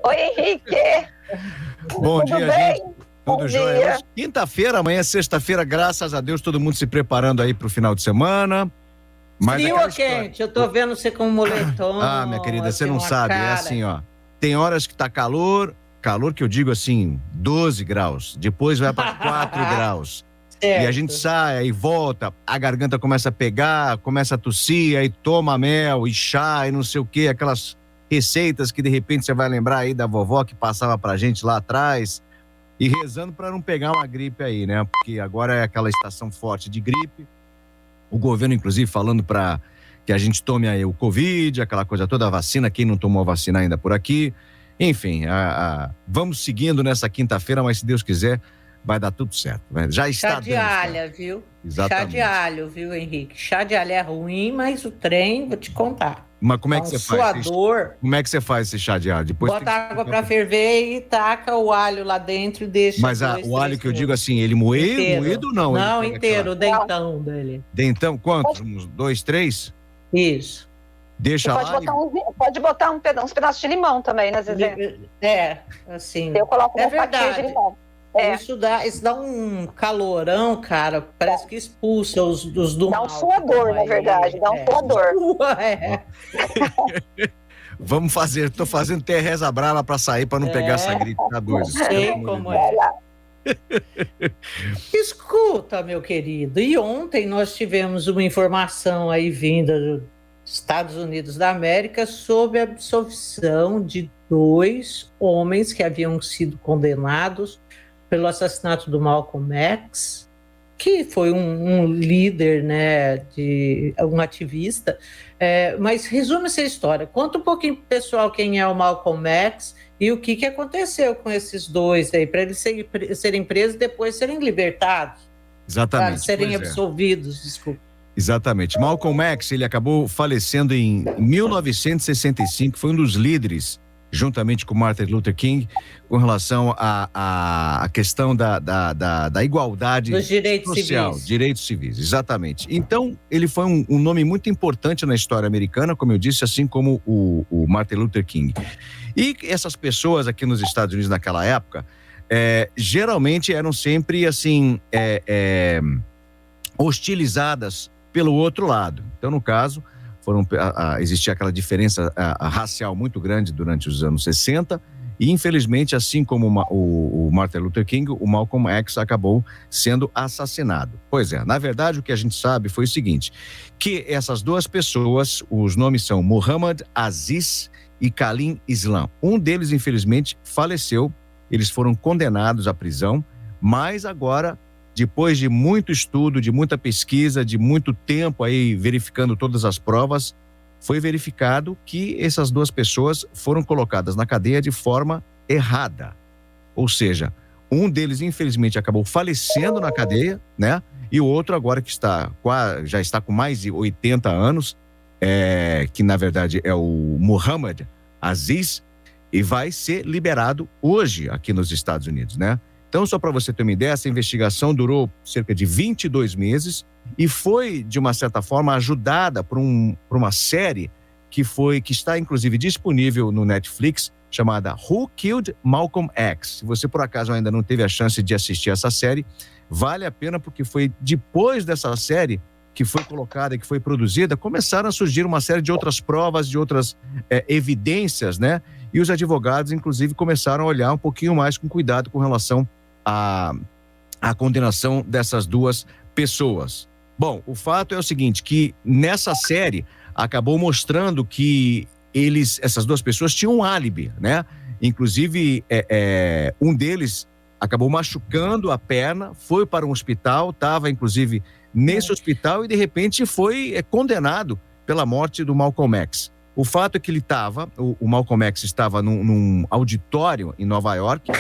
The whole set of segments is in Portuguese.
Oi, Henrique. Bom dia, bem? gente. Tudo jóia. Quinta-feira, amanhã é sexta-feira, graças a Deus, todo mundo se preparando aí pro final de semana. Mas frio ou quente? Eu tô vendo você com moletom. Ah, minha querida, você não sabe. cara. É assim, ó. Tem horas que tá calor que eu digo assim, 12 graus. Depois vai para 4 graus. Certo. E a gente sai e volta, a garganta começa a pegar, começa a tossir, aí toma mel e chá e não sei o quê, aquelas receitas que de repente você vai lembrar aí da vovó que passava pra gente lá atrás. E rezando para não pegar uma gripe aí, né? Porque agora é aquela estação forte de gripe. O governo, inclusive, falando para que a gente tome aí o Covid, aquela coisa toda, a vacina, quem não tomou a vacina ainda por aqui. Enfim, vamos seguindo nessa quinta-feira, mas se Deus quiser, vai dar tudo certo. Já está Chá de alho, viu? Exatamente. Chá de alho, viu, Henrique? Chá de alho é ruim, mas o trem, vou te contar. Mas como é que você faz? Suador. Como é que você faz esse chá de alho? Depois Bota água para ferver e taca o alho lá dentro e deixa. Mas o alho que eu digo assim, ele moído ou não? Não, inteiro, o dentão dele. Dentão, quantos? Uns 2, 3? Isso. Deixa lá. Pode botar uns pedaços de limão também, né, Zezé? É, assim. Eu coloco uma verdade. fatia de limão. Isso dá um calorão, cara, parece que expulsa os do mal. Dá um suador, na verdade, dá um suador. Vamos fazer, tô fazendo até reza brava pra sair, pra não pegar essa gripe, tá doido? Sei como é. Escuta, meu querido, e ontem nós tivemos uma informação aí vinda dos Estados Unidos da América sobre a absolvição de 2 homens que haviam sido condenados pelo assassinato do Malcolm X, que foi um líder, né, um ativista. Mas resume essa história. Conta um pouquinho pro pessoal quem é o Malcolm X e o que aconteceu com esses 2 aí, para eles serem presos e depois serem libertados. Exatamente. Serem absolvidos, desculpa. Exatamente. Malcolm X, ele acabou falecendo em 1965, foi um dos líderes, juntamente com Martin Luther King, com relação à questão da igualdade dos direitos social, civis. Direitos civis, exatamente. Então, ele foi um nome muito importante na história americana, como eu disse, assim como o Martin Luther King. E essas pessoas aqui nos Estados Unidos naquela época, geralmente eram sempre, assim, hostilizadas pelo outro lado. Então, no caso, existia aquela diferença racial muito grande durante os anos 60 e, infelizmente, assim como o Martin Luther King, o Malcolm X acabou sendo assassinado. Pois é, na verdade, o que a gente sabe foi o seguinte, que essas 2 pessoas, os nomes são Muhammad Aziz e Khalim Islam. Um deles, infelizmente, faleceu, eles foram condenados à prisão, mas agora, depois de muito estudo, de muita pesquisa, de muito tempo aí verificando todas as provas, foi verificado que essas 2 pessoas foram colocadas na cadeia de forma errada. Ou seja, um deles, infelizmente, acabou falecendo na cadeia, né? E o outro agora que já está com mais de 80 anos, que na verdade é o Muhammad Aziz, e vai ser liberado hoje aqui nos Estados Unidos, né? Então, só para você ter uma ideia, essa investigação durou cerca de 22 meses e foi, de uma certa forma, ajudada por uma série que está, inclusive, disponível no Netflix, chamada Who Killed Malcolm X. Se você, por acaso, ainda não teve a chance de assistir essa série, vale a pena, porque foi depois dessa série que foi colocada, que foi produzida, começaram a surgir uma série de outras provas, de outras evidências, né? E os advogados, inclusive, começaram a olhar um pouquinho mais com cuidado com relação à condenação dessas 2 pessoas. Bom, o fato é o seguinte, que nessa série acabou mostrando que essas 2 pessoas tinham um álibi, né? Inclusive, um deles acabou machucando a perna, foi para um hospital, estava, inclusive, nesse hospital e, de repente, foi condenado pela morte do Malcolm X. O fato é que o Malcolm X estava num auditório em Nova York,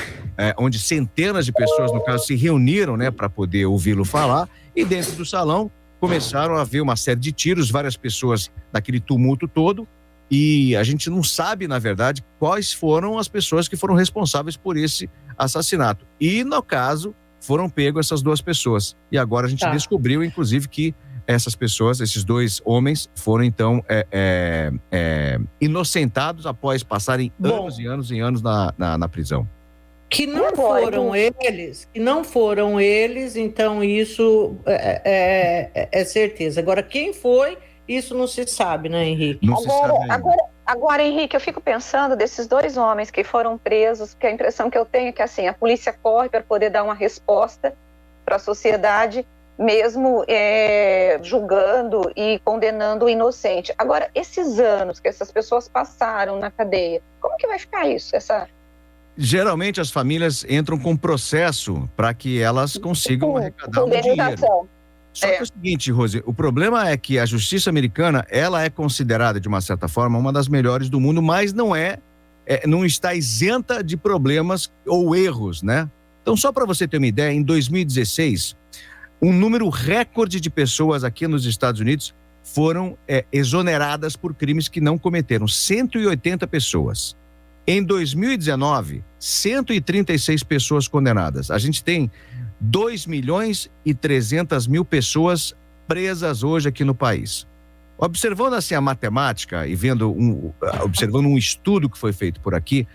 onde centenas de pessoas, no caso, se reuniram, né, para poder ouvi-lo falar, e dentro do salão começaram a haver uma série de tiros, várias pessoas daquele tumulto todo, e a gente não sabe, na verdade, quais foram as pessoas que foram responsáveis por esse assassinato. E, no caso, foram pegos essas 2 pessoas. E agora a gente descobriu, inclusive, que essas pessoas, esses 2 homens, foram então inocentados após passarem anos e anos e anos na prisão. Que não foram eles, então isso é certeza. Agora, quem foi, isso não se sabe, né, Henrique? Agora, Henrique, eu fico pensando desses 2 homens que foram presos, que a impressão que eu tenho é que assim, a polícia corre para poder dar uma resposta para a sociedade, mesmo julgando e condenando o inocente. Agora, esses anos que essas pessoas passaram na cadeia, como que vai ficar isso? Geralmente as famílias entram com processo para que elas consigam arrecadar um dinheiro. Só que é o seguinte, Rose, o problema é que a justiça americana, ela é considerada, de uma certa forma, uma das melhores do mundo, mas não está isenta de problemas ou erros, né? Então, só para você ter uma ideia, em 2016, um número recorde de pessoas aqui nos Estados Unidos foram exoneradas por crimes que não cometeram, 180 pessoas. Em 2019, 136 pessoas condenadas. A gente tem 2.300.000 pessoas presas hoje aqui no país. Observando assim a matemática e observando um estudo que foi feito por aqui,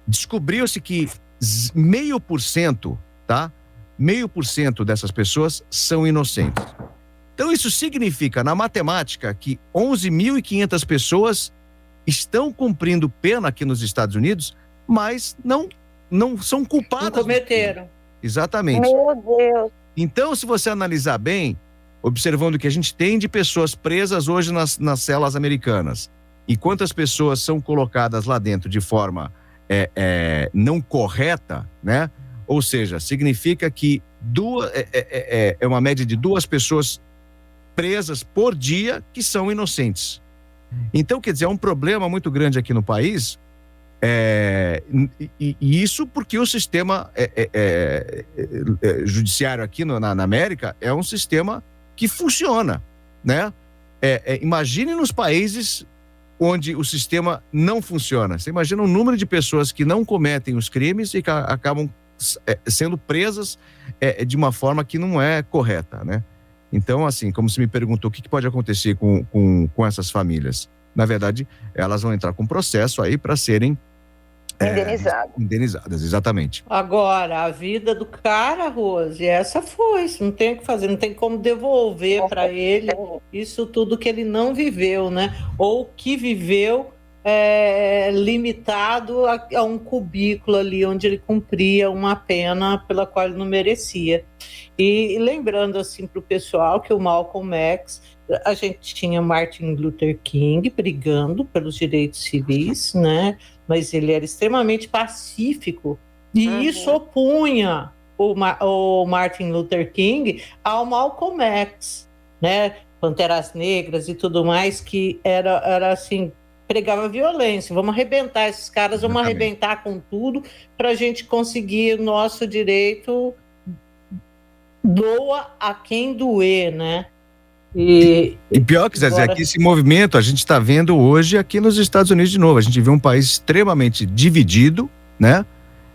descobriu-se que 0,5%, tá? 0,5% dessas pessoas são inocentes. Então isso significa, na matemática, que 11.500 pessoas estão cumprindo pena aqui nos Estados Unidos, mas não são culpadas. Não cometeram. Exatamente. Meu Deus. Então, se você analisar bem, observando o que a gente tem de pessoas presas hoje nas celas americanas e quantas pessoas são colocadas lá dentro de forma não correta, né? Ou seja, significa que é uma média de 2 pessoas presas por dia que são inocentes. Então, quer dizer, é um problema muito grande aqui no país, e isso porque o sistema judiciário aqui na América é um sistema que funciona, né? Imagine nos países onde o sistema não funciona. Você imagina o número de pessoas que não cometem os crimes e que acabam sendo presas de uma forma que não é correta, né? Então, assim, como você me perguntou, o que pode acontecer com essas famílias? Na verdade, elas vão entrar com processo aí para serem indenizadas, exatamente. Agora, a vida do cara, Rose, essa foi, isso não tem o que fazer, não tem como devolver para ele isso tudo que ele não viveu, né? Ou que viveu limitado a um cubículo ali onde ele cumpria uma pena pela qual ele não merecia. E lembrando assim para o pessoal que o Malcolm X, a gente tinha Martin Luther King brigando pelos direitos civis, né? Mas ele era extremamente pacífico e isso opunha o Martin Luther King ao Malcolm X, né? Panteras Negras e tudo mais, que era assim, pregava violência. Vamos arrebentar esses caras, vamos arrebentar com tudo para a gente conseguir o nosso direito, doa a quem doer, né? E pior que, Zezé, que esse movimento a gente está vendo hoje aqui nos Estados Unidos de novo. A gente vê um país extremamente dividido, né?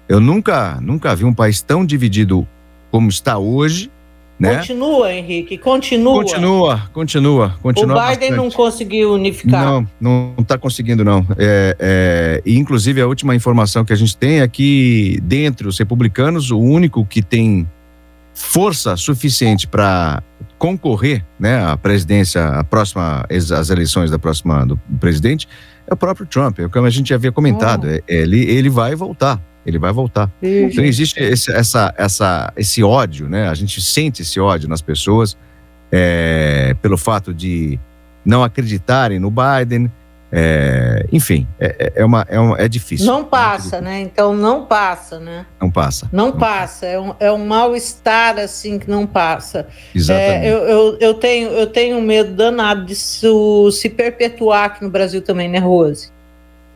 Eu nunca vi um país tão dividido como está hoje, né? Continua, Henrique, continua. Continua O Biden bastante. não conseguiu unificar. Não está conseguindo, não. E, inclusive, a última informação que a gente tem é que, dentre os republicanos, o único que tem força suficiente para concorrer, né, à presidência, às eleições do presidente, é o próprio Trump. É como a gente já havia comentado. Ele vai voltar. Ele vai voltar. Então existe esse ódio, né? A gente sente esse ódio nas pessoas pelo fato de não acreditarem no Biden. Enfim, é difícil. Não passa, né? Então não passa, né? Não passa. Não passa. É um mal-estar assim que não passa. Exatamente. Eu tenho um medo de isso se perpetuar aqui no Brasil também, né, Rose?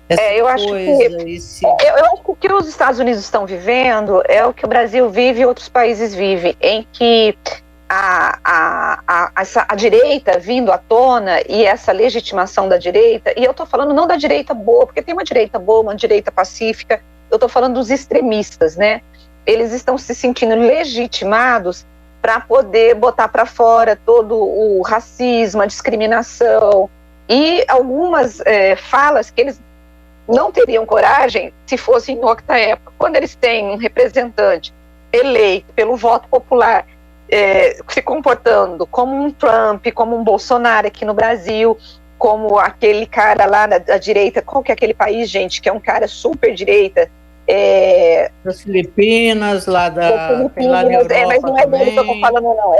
Eu acho que o que os Estados Unidos estão vivendo é o que o Brasil vive e outros países vivem, em que a direita vindo à tona e essa legitimação da direita, e eu estou falando não da direita boa, porque tem uma direita boa, uma direita pacífica, eu estou falando dos extremistas, né? Eles estão se sentindo legitimados para poder botar para fora todo o racismo, a discriminação e algumas falas que eles não teriam coragem se fosse em outra época. Quando eles têm um representante eleito pelo voto popular, se comportando como um Trump, como um Bolsonaro aqui no Brasil, como aquele cara lá da direita, qual que é aquele país, gente, que é um cara super direita? Das Filipinas, lá da Europa mas não é dele que eu estou falando, não,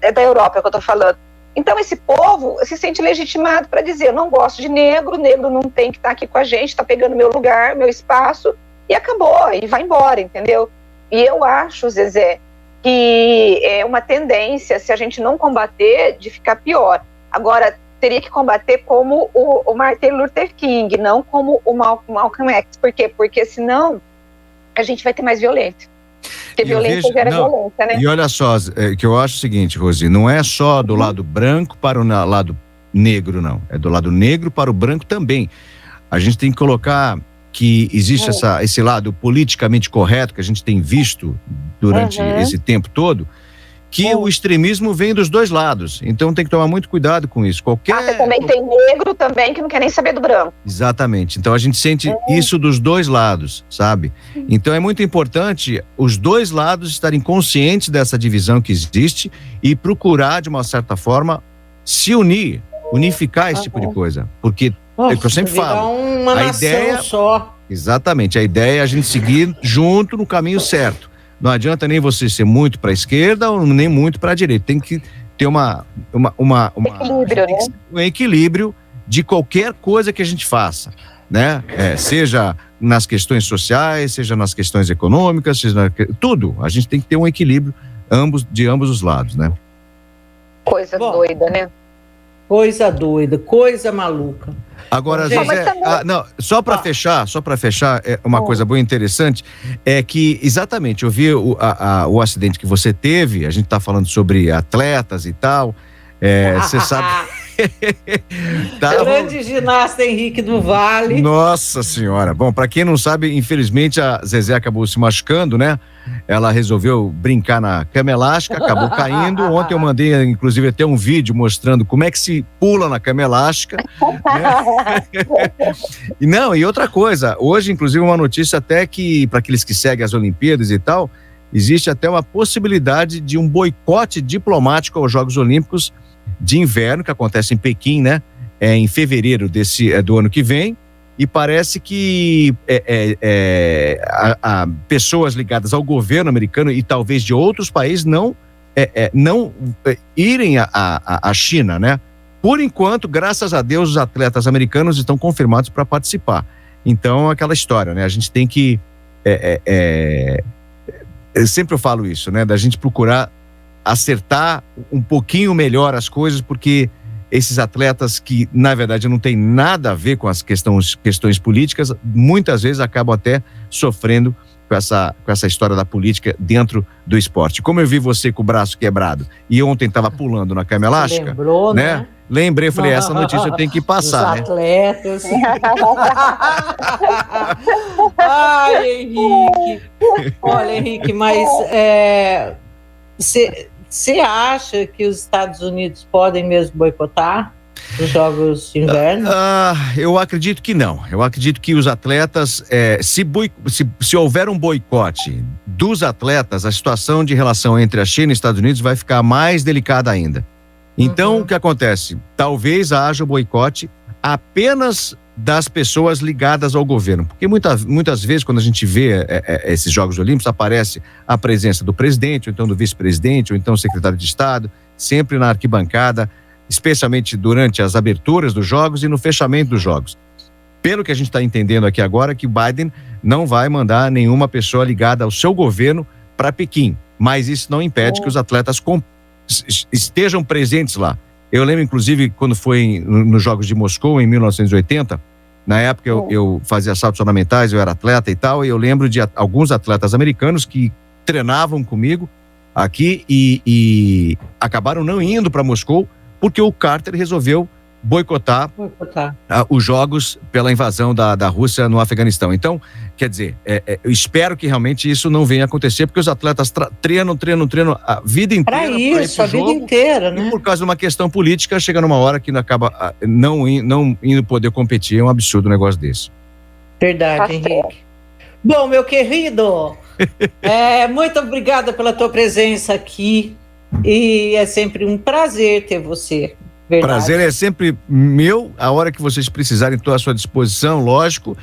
é da Europa que eu estou falando. Então esse povo se sente legitimado para dizer, eu não gosto de negro não tem que estar aqui com a gente, está pegando meu lugar, meu espaço, e acabou, e vai embora, entendeu? E eu acho, Zezé, que é uma tendência, se a gente não combater, de ficar pior. Agora, teria que combater como o Martin Luther King, não como o Malcolm X. Por quê? Porque senão a gente vai ter mais violência. Porque violência gera violência, né? E olha só, que eu acho o seguinte, Rosi, não é só do lado branco para o lado negro, não. É do lado negro para o branco também. A gente tem que colocar que existe esse lado politicamente correto que a gente tem visto durante esse tempo todo, que o extremismo vem dos dois lados. Então tem que tomar muito cuidado com isso. Você também tem negro também que não quer nem saber do branco. Exatamente. Então a gente sente isso dos dois lados, sabe? Então é muito importante os dois lados estarem conscientes dessa divisão que existe e procurar, de uma certa forma, se unir, unificar esse tipo de coisa. Porque é o que eu sempre falo. Uma nação ideia só. Exatamente. A ideia é a gente seguir junto no caminho certo. Não adianta nem você ser muito para a esquerda ou nem muito para a direita. Tem que ter equilíbrio, né? Um equilíbrio de qualquer coisa que a gente faça, né? Seja nas questões sociais, seja nas questões econômicas, tudo. A gente tem que ter um equilíbrio de ambos os lados, né? Coisa doida, né? Coisa doida, coisa maluca. Agora, Zezé, só para fechar, uma coisa boa e interessante, é que exatamente, eu vi o acidente que você teve, a gente está falando sobre atletas e tal, você sabe... Grande ginasta Henrique do Vale. Nossa senhora. Bom, para quem não sabe, infelizmente a Zezé acabou se machucando, né? Ela resolveu brincar na cama elástica, acabou caindo. Ontem eu mandei, inclusive, até um vídeo mostrando como é que se pula na cama elástica. Né? E outra coisa, hoje, inclusive, uma notícia até que, para aqueles que seguem as Olimpíadas e tal, existe até uma possibilidade de um boicote diplomático aos Jogos Olímpicos de inverno, que acontece em Pequim, né? Em fevereiro do ano que vem, e parece que pessoas ligadas ao governo americano e talvez de outros países não irem à China, né? Por enquanto, graças a Deus, os atletas americanos estão confirmados para participar. Então, aquela história, né? A gente tem que... sempre eu falo isso, né? Da gente procurar acertar um pouquinho melhor as coisas, porque esses atletas que, na verdade, não tem nada a ver com as questões políticas, muitas vezes acabam até sofrendo com essa história da política dentro do esporte. Como eu vi você com o braço quebrado e ontem estava pulando na cama elástica, lembrou, né? Lembrei, falei, essa notícia eu tenho que passar, os atletas. Ai, Henrique. Olha, Henrique, mas você acha que os Estados Unidos podem mesmo boicotar os Jogos de Inverno? Eu acredito que não. Eu acredito que os atletas, se houver um boicote dos atletas, a situação de relação entre a China e os Estados Unidos vai ficar mais delicada ainda. Então, o que acontece? Talvez haja o boicote apenas das pessoas ligadas ao governo. Porque muitas vezes, quando a gente vê esses Jogos Olímpicos, aparece a presença do presidente, ou então do vice-presidente, ou então secretário de Estado, sempre na arquibancada, especialmente durante as aberturas dos Jogos e no fechamento dos Jogos. Pelo que a gente está entendendo aqui agora, que o Biden não vai mandar nenhuma pessoa ligada ao seu governo para Pequim. Mas isso não impede que os atletas estejam presentes lá. Eu lembro, inclusive, quando foi nos Jogos de Moscou, em 1980, na época eu fazia saltos ornamentais, eu era atleta e tal, e eu lembro de alguns atletas americanos que treinavam comigo aqui e acabaram não indo para Moscou, porque o Carter resolveu boicotar os jogos pela invasão da Rússia no Afeganistão. Então, quer dizer, eu espero que realmente isso não venha acontecer, porque os atletas treinam a vida inteira. Para isso, a vida inteira, né? E por causa de uma questão política, chega numa hora que acaba não indo poder competir. É um absurdo um negócio desse. Verdade, Henrique. Bom, meu querido, muito obrigada pela tua presença aqui. E é sempre um prazer ter você. Verdade. Prazer é sempre meu. A hora que vocês precisarem, estou à sua disposição, lógico.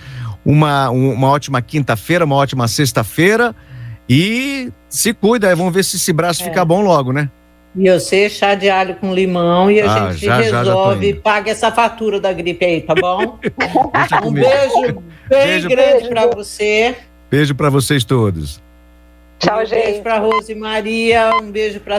Uma ótima quinta-feira, uma ótima sexta-feira. E se cuida, vamos ver se esse braço fica bom logo, né? E você, chá de alho com limão, e a gente resolve, paga essa fatura da gripe aí, tá bom? Um beijo bem grande para você. Beijo para vocês todos. Tchau, gente. Um beijo para Rose Maria, um beijo para